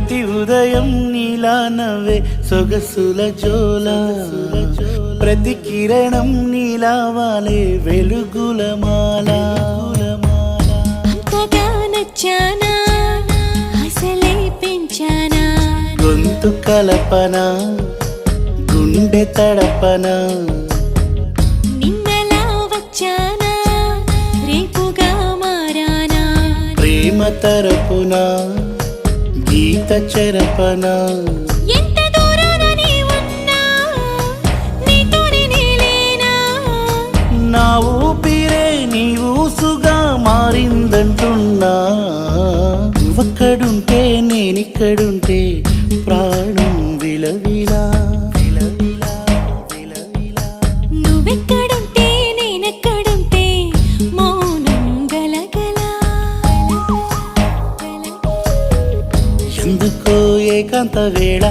ప్రతి ఉదయం నీలా నవ్వే సొగసుల జోల ప్రతి కిరణం నీలా వాలే వెలుగుల మాల అంతగా నచ్చానా అసలే పెంచానా గొంతు కలపన గుండె తడపన నిన్నలా వచ్చానా రేపుగా మారానా ప్రేమ తరపున గీత చెరపన ఎంత దూరాన నీ ఉన్నా నీతోనే నేలేనా నా ఊపిరే నీ ఊసుగా మారిందంటున్నా నువ్వక్కడుంటే నేనిక్కడుంటే ప్రాణం విలవిలా విలవిలా విలవిలా నువ్వెక్కడుంటే నేనెక్కడుంటే మౌనం గలగల ఎందుకో ఏకాంత వేళ